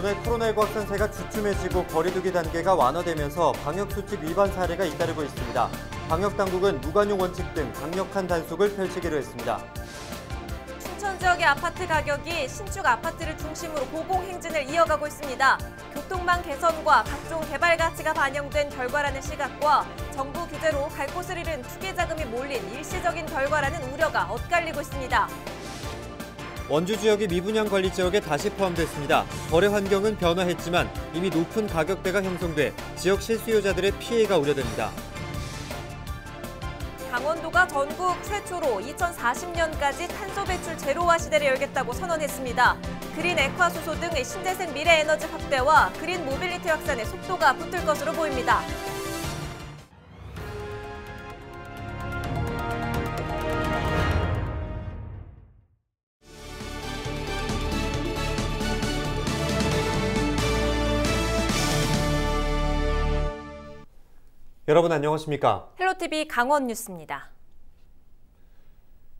도내 코로나19 확산세가 주춤해지고 거리두기 단계가 완화되면서 방역수칙 위반 사례가 잇따르고 있습니다. 방역당국은 무관용 원칙 등 강력한 단속을 펼치기로 했습니다. 춘천 지역의 아파트 가격이 신축 아파트를 중심으로 고공행진을 이어가고 있습니다. 교통망 개선과 각종 개발 가치가 반영된 결과라는 시각과 정부 규제로 갈 곳을 잃은 투기 자금이 몰린 일시적인 결과라는 우려가 엇갈리고 있습니다. 원주 지역이 미분양 관리 지역에 다시 포함됐습니다. 거래 환경은 변화했지만 이미 높은 가격대가 형성돼 지역 실수요자들의 피해가 우려됩니다. 강원도가 전국 최초로 2040년까지 탄소 배출 제로화 시대를 열겠다고 선언했습니다. 그린 액화수소 등의 신재생 미래 에너지 확대와 그린 모빌리티 확산에 속도가 붙을 것으로 보입니다. 여러분 안녕하십니까? 헬로티비 강원 뉴스입니다.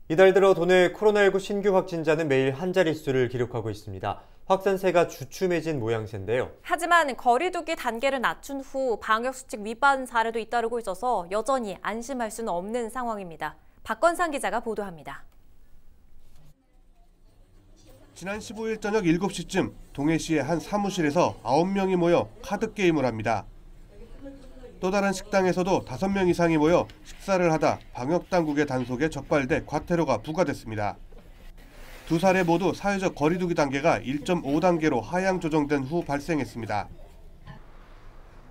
이달 들어 도내 코로나19 신규 확진자는 매일 한 자릿수를 기록하고 있습니다. 확산세가 주춤해진 모양새인데요. 하지만 거리두기 단계를 낮춘 후 방역수칙 위반 사례도 잇따르고 있어서 여전히 안심할 수는 없는 상황입니다. 박건상 기자가 보도합니다. 지난 15일 저녁 7시쯤 동해시의 한 사무실에서 9명이 모여 카드게임을 합니다. 또 다른 식당에서도 5명 이상이 모여 식사를 하다 방역당국의 단속에 적발돼 과태료가 부과됐습니다. 두 사례 모두 사회적 거리두기 단계가 1.5단계로 하향 조정된 후 발생했습니다.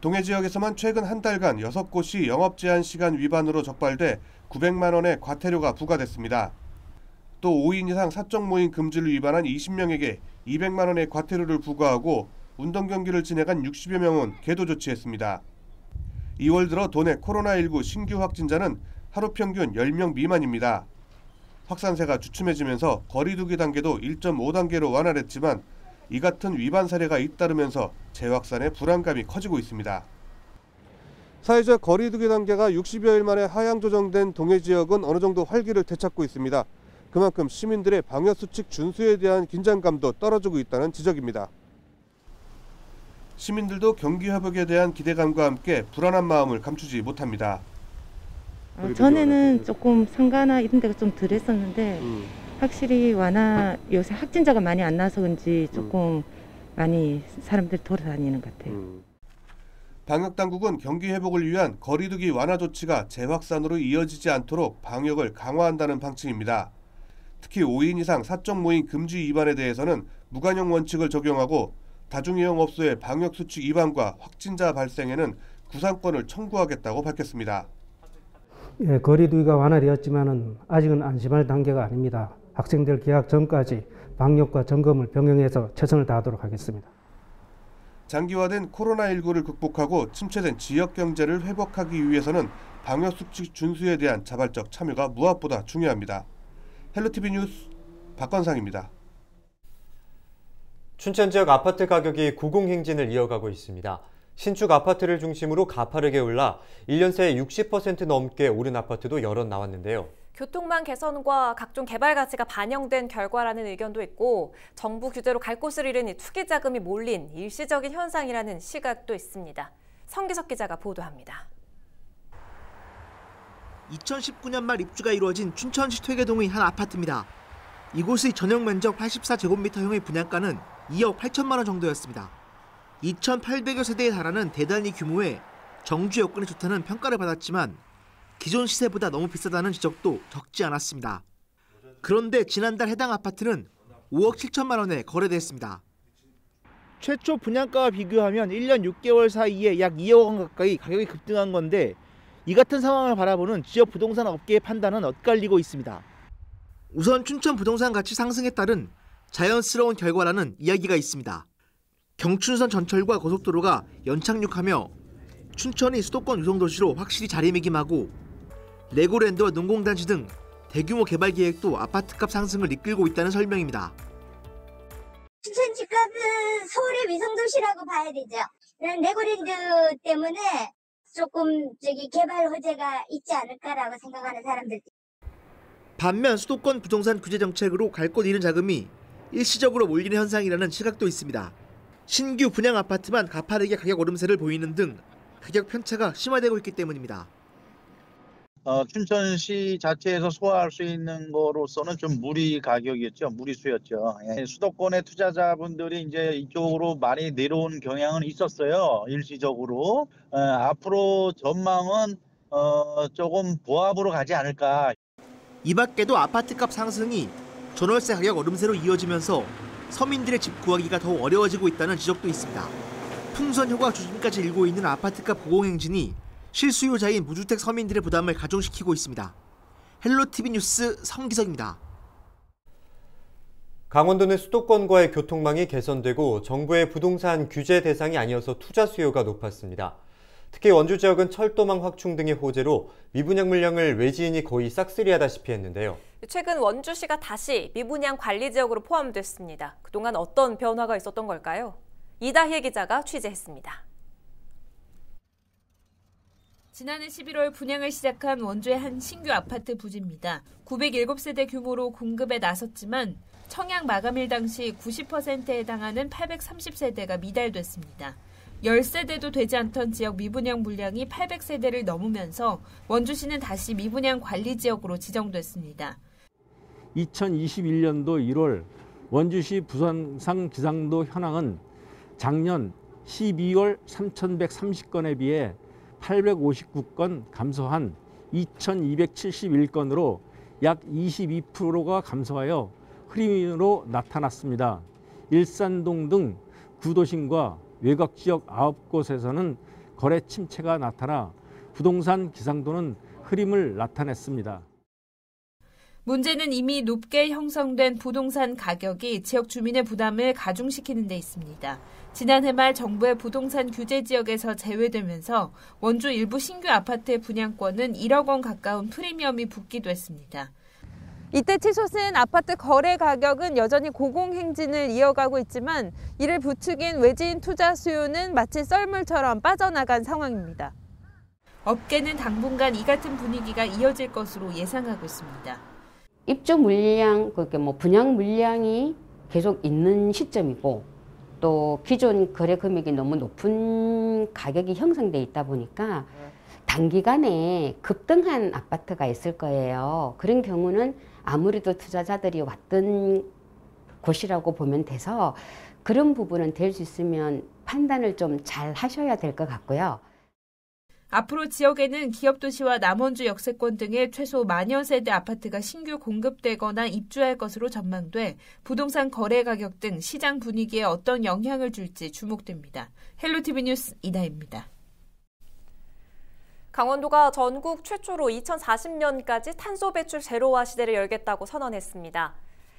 동해 지역에서만 최근 한 달간 6곳이 영업 제한 시간 위반으로 적발돼 900만 원의 과태료가 부과됐습니다. 또 5인 이상 사적 모임 금지를 위반한 20명에게 200만 원의 과태료를 부과하고 운동 경기를 진행한 60여 명은 계도 조치했습니다. 2월 들어 도내 코로나19 신규 확진자는 하루 평균 10명 미만입니다. 확산세가 주춤해지면서 거리두기 단계도 1.5단계로 완화됐지만 이 같은 위반 사례가 잇따르면서 재확산의 불안감이 커지고 있습니다. 사회적 거리두기 단계가 60여일 만에 하향 조정된 동해 지역은 어느 정도 활기를 되찾고 있습니다. 그만큼 시민들의 방역수칙 준수에 대한 긴장감도 떨어지고 있다는 지적입니다. 시민들도 경기 회복에 대한 기대감과 함께 불안한 마음을 감추지 못합니다. 전에는 조금 상가나 이런 데가 좀 덜 했었는데 확실히 요새 확진자가 많이 안 나서 그런지 조금 많이 사람들이 돌아다니는 것 같아요. 방역당국은 경기 회복을 위한 거리두기 완화 조치가 재확산으로 이어지지 않도록 방역을 강화한다는 방침입니다. 특히 5인 이상 사적 모임 금지 위반에 대해서는 무관용 원칙을 적용하고 다중이용업소의 방역수칙 위반과 확진자 발생에는 구상권을 청구하겠다고 밝혔습니다. 예, 거리두기가 완화되었지만 아직은 안심할 단계가 아닙니다. 학생들 개학 전까지 방역과 점검을 병행해서 최선을 다하도록 하겠습니다. 장기화된 코로나19를 극복하고 침체된 지역 경제를 회복하기 위해서는 방역수칙 준수에 대한 자발적 참여가 무엇보다 중요합니다. 헬로티비 뉴스 박건상입니다. 춘천 지역 아파트 가격이 고공행진을 이어가고 있습니다. 신축 아파트를 중심으로 가파르게 올라 1년 새에 60% 넘게 오른 아파트도 여럿 나왔는데요. 교통망 개선과 각종 개발 가치가 반영된 결과라는 의견도 있고 정부 규제로 갈 곳을 잃은 투기 자금이 몰린 일시적인 현상이라는 시각도 있습니다. 성기석 기자가 보도합니다. 2019년 말 입주가 이루어진 춘천시 퇴계동의 한 아파트입니다. 이곳의 전용 면적 84제곱미터형의 분양가는 2억 8천만 원 정도였습니다. 2,800여 세대에 달하는 대단히 규모의 정주 여건이 좋다는 평가를 받았지만 기존 시세보다 너무 비싸다는 지적도 적지 않았습니다. 그런데 지난달 해당 아파트는 5억 7천만 원에 거래됐습니다. 최초 분양가와 비교하면 1년 6개월 사이에 약 2억 원 가까이 가격이 급등한 건데 이 같은 상황을 바라보는 지역 부동산 업계의 판단은 엇갈리고 있습니다. 우선 춘천 부동산 가치 상승에 따른 자연스러운 결과라는 이야기가 있습니다. 경춘선 전철과 고속도로가 연착륙하며 춘천이 수도권 유성도시로 확실히 자리매김하고 레고랜드와 농공단지 등 대규모 개발 계획도 아파트값 상승을 이끌고 있다는 설명입니다. 춘천 집값은 서울의 위성도시라고 봐야 되죠. 레고랜드 때문에 조금 개발 호재가 있지 않을까라고 생각하는 사람들. 반면 수도권 부동산 규제 정책으로 갈 곳 잃은 자금이 일시적으로 몰리는 현상이라는 시각도 있습니다. 신규 분양 아파트만 가파르게 가격 오름세를 보이는 등 가격 편차가 심화되고 있기 때문입니다. 춘천시 자체에서 소화할 수 있는 거로서는 좀 무리 가격이었죠. 무리수였죠. 수도권의 투자자분들이 이제 이쪽으로 많이 내려온 경향은 있었어요. 일시적으로. 앞으로 전망은 조금 보합으로 가지 않을까. 이 밖에도 아파트값 상승이 전월세 가격 오름세로 이어지면서 서민들의 집 구하기가 더욱 어려워지고 있다는 지적도 있습니다. 풍선 효과 조짐까지 일고 있는 아파트값 고공행진이 실수요자인 무주택 서민들의 부담을 가중시키고 있습니다. 헬로티비 뉴스 성기석입니다. 강원도는 수도권과의 교통망이 개선되고 정부의 부동산 규제 대상이 아니어서 투자 수요가 높았습니다. 특히 원주 지역은 철도망 확충 등의 호재로 미분양 물량을 외지인이 거의 싹쓸이하다시피 했는데요. 최근 원주시가 다시 미분양 관리 지역으로 포함됐습니다. 그동안 어떤 변화가 있었던 걸까요? 이다희 기자가 취재했습니다. 지난해 11월 분양을 시작한 원주의 한 신규 아파트 부지입니다. 907세대 규모로 공급에 나섰지만 청약 마감일 당시 90%에 해당하는 830세대가 미달됐습니다. 10세대도 되지 않던 지역 미분양 물량이 800세대를 넘으면서 원주시는 다시 미분양 관리 지역으로 지정됐습니다. 2021년도 1월 원주시 부동산 기상도 현황은 작년 12월 3,130건에 비해 859건 감소한 2,271건으로 약 22%가 감소하여 흐림으로 나타났습니다. 일산동 등 구도심과 외곽 지역 9곳에서는 거래 침체가 나타나 부동산 기상도는 흐림을 나타냈습니다. 문제는 이미 높게 형성된 부동산 가격이 지역 주민의 부담을 가중시키는 데 있습니다. 지난해 말 정부의 부동산 규제 지역에서 제외되면서 원주 일부 신규 아파트의 분양권은 1억 원 가까운 프리미엄이 붙기도 했습니다. 이때 치솟은 아파트 거래 가격은 여전히 고공행진을 이어가고 있지만 이를 부추긴 외지인 투자 수요는 마치 썰물처럼 빠져나간 상황입니다. 업계는 당분간 이 같은 분위기가 이어질 것으로 예상하고 있습니다. 입주 물량, 분양 물량이 계속 있는 시점이고 또 기존 거래 금액이 너무 높은 가격이 형성돼 있다 보니까 단기간에 급등한 아파트가 있을 거예요. 그런 경우는 아무래도 투자자들이 왔던 곳이라고 보면 돼서 그런 부분은 될 수 있으면 판단을 좀 잘 하셔야 될 것 같고요. 앞으로 지역에는 기업도시와 남원주 역세권 등의 최소 10,000여 세대 아파트가 신규 공급되거나 입주할 것으로 전망돼 부동산 거래 가격 등 시장 분위기에 어떤 영향을 줄지 주목됩니다. 헬로티비 뉴스 이다희입니다. 강원도가 전국 최초로 2040년까지 탄소 배출 제로화 시대를 열겠다고 선언했습니다.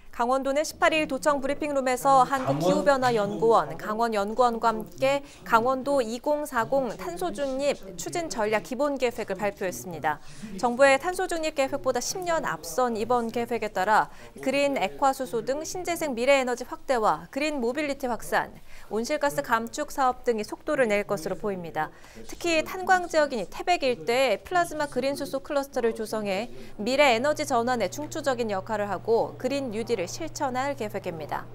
강원도는 18일 도청 브리핑룸에서 한국기후변화연구원, 강원연구원과 함께 강원도 2040 탄소중립 추진 전략 기본 계획을 발표했습니다. 정부의 탄소중립 계획보다 10년 앞선 이번 계획에 따라 그린 액화수소 등 신재생 미래에너지 확대와 그린 모빌리티 확산, 온실가스 감축 사업 등이 속도를 낼 것으로 보입니다. 특히 탄광 지역인 태백 일대에 플라즈마 그린 수소 클러스터를 조성해 미래 에너지 전환에 중추적인 역할을 하고 그린 뉴딜을 실천할 계획입니다.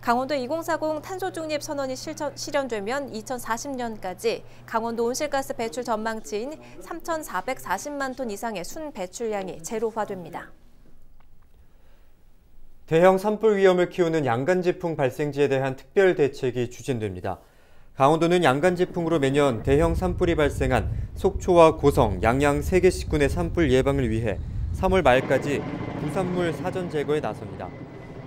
강원도 2040 탄소중립 선언이 실현되면 2040년까지 강원도 온실가스 배출 전망치인 3,440만 톤 이상의 순 배출량이 제로화됩니다. 대형 산불 위험을 키우는 양간지풍 발생지에 대한 특별 대책이 추진됩니다. 강원도는 양간지풍으로 매년 대형 산불이 발생한 속초와 고성, 양양 3개 시군의 산불 예방을 위해 3월 말까지 부산물 사전 제거에 나섭니다.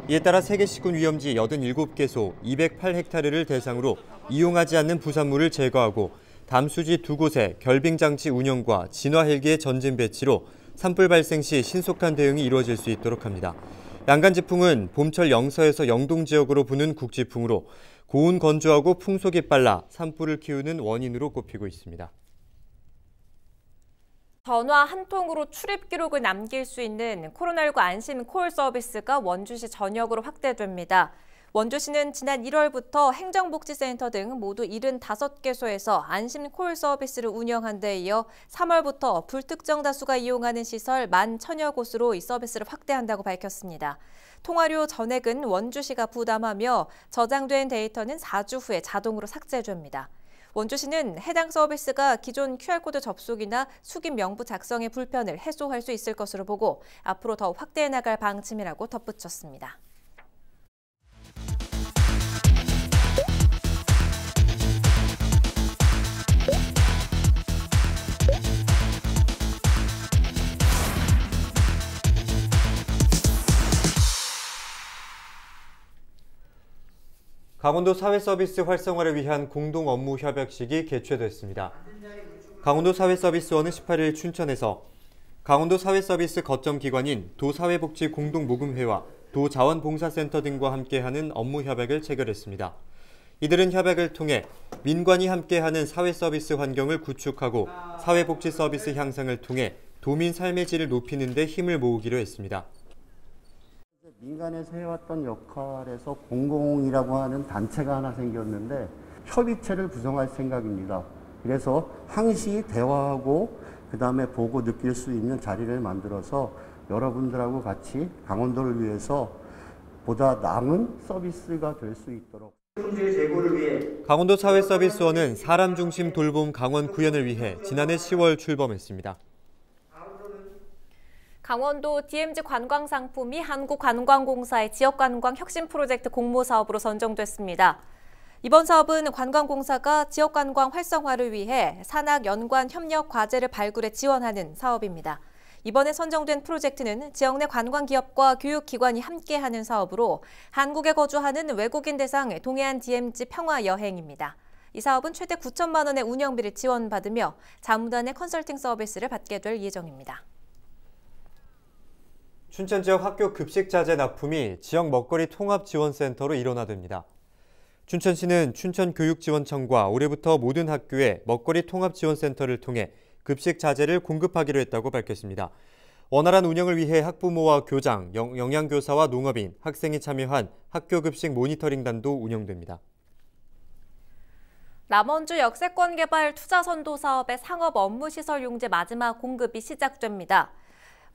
이에 따라 3개 시군 위험지 87개소 208헥타르를 대상으로 이용하지 않는 부산물을 제거하고 담수지 2곳에 결빙장치 운영과 진화 헬기의 전진 배치로 산불 발생 시 신속한 대응이 이루어질 수 있도록 합니다. 양간지풍은 봄철 영서에서 영동 지역으로 부는 국지풍으로 고온 건조하고 풍속이 빨라 산불을 키우는 원인으로 꼽히고 있습니다. 전화 한 통으로 출입 기록을 남길 수 있는 코로나19 안심 콜 서비스가 원주시 전역으로 확대됩니다. 원주시는 지난 1월부터 행정복지센터 등 모두 75개소에서 안심 콜 서비스를 운영한 데 이어 3월부터 불특정 다수가 이용하는 시설 11,000여 곳으로 이 서비스를 확대한다고 밝혔습니다. 통화료 전액은 원주시가 부담하며 저장된 데이터는 4주 후에 자동으로 삭제됩니다. 원주시는 해당 서비스가 기존 QR코드 접속이나 숙인 명부 작성의 불편을 해소할 수 있을 것으로 보고 앞으로 더 확대해 나갈 방침이라고 덧붙였습니다. 강원도 사회서비스 활성화를 위한 공동 업무 협약식이 개최됐습니다. 강원도 사회서비스원은 18일 춘천에서 강원도 사회서비스 거점 기관인 도사회복지공동모금회와 도자원봉사센터 등과 함께하는 업무 협약을 체결했습니다. 이들은 협약을 통해 민관이 함께하는 사회서비스 환경을 구축하고 사회복지 서비스 향상을 통해 도민 삶의 질을 높이는 데 힘을 모으기로 했습니다. 민간에서 해왔던 역할에서 공공이라고 하는 단체가 하나 생겼는데 협의체를 구성할 생각입니다. 그래서 항시 대화하고 그다음에 보고 느낄 수 있는 자리를 만들어서 여러분들하고 같이 강원도를 위해서 보다 나은 서비스가 될 수 있도록. 강원도 사회서비스원은 사람 중심 돌봄 강원 구현을 위해 지난해 10월 출범했습니다. 강원도 DMZ 관광상품이 한국관광공사의 지역관광 혁신 프로젝트 공모사업으로 선정됐습니다. 이번 사업은 관광공사가 지역관광 활성화를 위해 산학 연관 협력 과제를 발굴해 지원하는 사업입니다. 이번에 선정된 프로젝트는 지역 내 관광기업과 교육기관이 함께하는 사업으로 한국에 거주하는 외국인 대상 동해안 DMZ 평화여행입니다. 이 사업은 최대 9천만 원의 운영비를 지원받으며 자무단의 컨설팅 서비스를 받게 될 예정입니다. 춘천 지역 학교 급식 자재 납품이 지역 먹거리 통합지원센터로 일원화됩니다. 춘천시는 춘천교육지원청과 올해부터 모든 학교에 먹거리 통합지원센터를 통해 급식 자재를 공급하기로 했다고 밝혔습니다. 원활한 운영을 위해 학부모와 교장, 영양교사와 농업인, 학생이 참여한 학교 급식 모니터링단도 운영됩니다. 남원주 역세권 개발 투자 선도 사업의 상업 업무시설 용지 마지막 공급이 시작됩니다.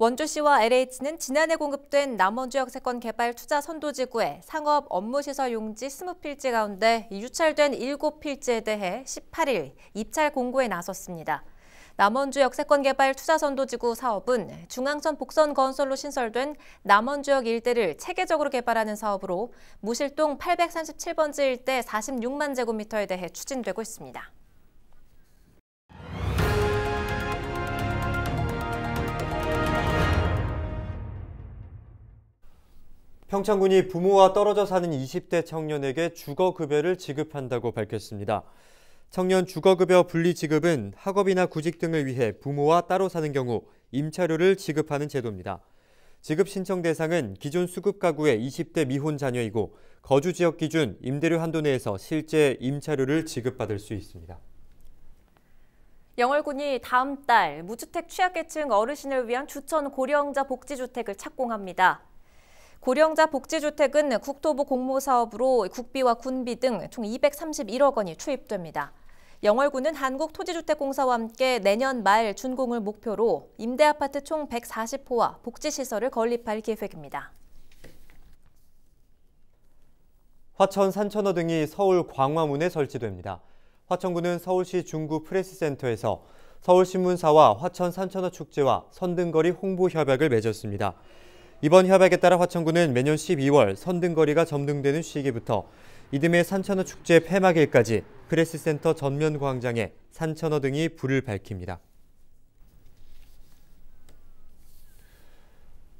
원주시와 LH는 지난해 공급된 남원주 역세권 개발 투자 선도지구의 상업 업무시설 용지 20필지 가운데 유찰된 7필지에 대해 18일 입찰 공고에 나섰습니다. 남원주 역세권 개발 투자 선도지구 사업은 중앙선 복선 건설로 신설된 남원주역 일대를 체계적으로 개발하는 사업으로 무실동 837번지 일대 46만 제곱미터에 대해 추진되고 있습니다. 평창군이 부모와 떨어져 사는 20대 청년에게 주거급여를 지급한다고 밝혔습니다. 청년 주거급여 분리 지급은 학업이나 구직 등을 위해 부모와 따로 사는 경우 임차료를 지급하는 제도입니다. 지급 신청 대상은 기존 수급 가구의 20대 미혼 자녀이고 거주 지역 기준 임대료 한도 내에서 실제 임차료를 지급받을 수 있습니다. 영월군이 다음 달 무주택 취약계층 어르신을 위한 주천 고령자 복지주택을 착공합니다. 고령자 복지주택은 국토부 공모사업으로 국비와 군비 등 총 231억 원이 투입됩니다. 영월군은 한국토지주택공사와 함께 내년 말 준공을 목표로 임대아파트 총 140호와 복지시설을 건립할 계획입니다. 화천 산천어 등이 서울 광화문에 설치됩니다. 화천군은 서울시 중구 프레스센터에서 서울신문사와 화천 산천어 축제와 선등거리 홍보 협약을 맺었습니다. 이번 협약에 따라 화천군은 매년 12월 선등거리가 점등되는 시기부터 이듬해 산천어 축제 폐막일까지 프레스센터 전면 광장에 산천어 등이 불을 밝힙니다.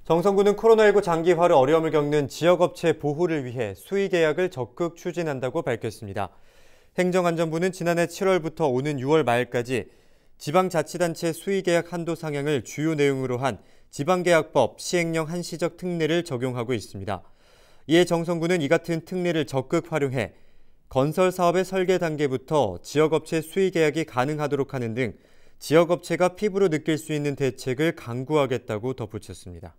정성군은 코로나19 장기화로 어려움을 겪는 지역업체 보호를 위해 수의계약을 적극 추진한다고 밝혔습니다. 행정안전부는 지난해 7월부터 오는 6월 말까지 지방자치단체 수의계약 한도 상향을 주요 내용으로 한 지방계약법 시행령 한시적 특례를 적용하고 있습니다. 이에 정성군은 이 같은 특례를 적극 활용해 건설 사업의 설계 단계부터 지역업체 수의계약이 가능하도록 하는 등 지역업체가 피부로 느낄 수 있는 대책을 강구하겠다고 덧붙였습니다.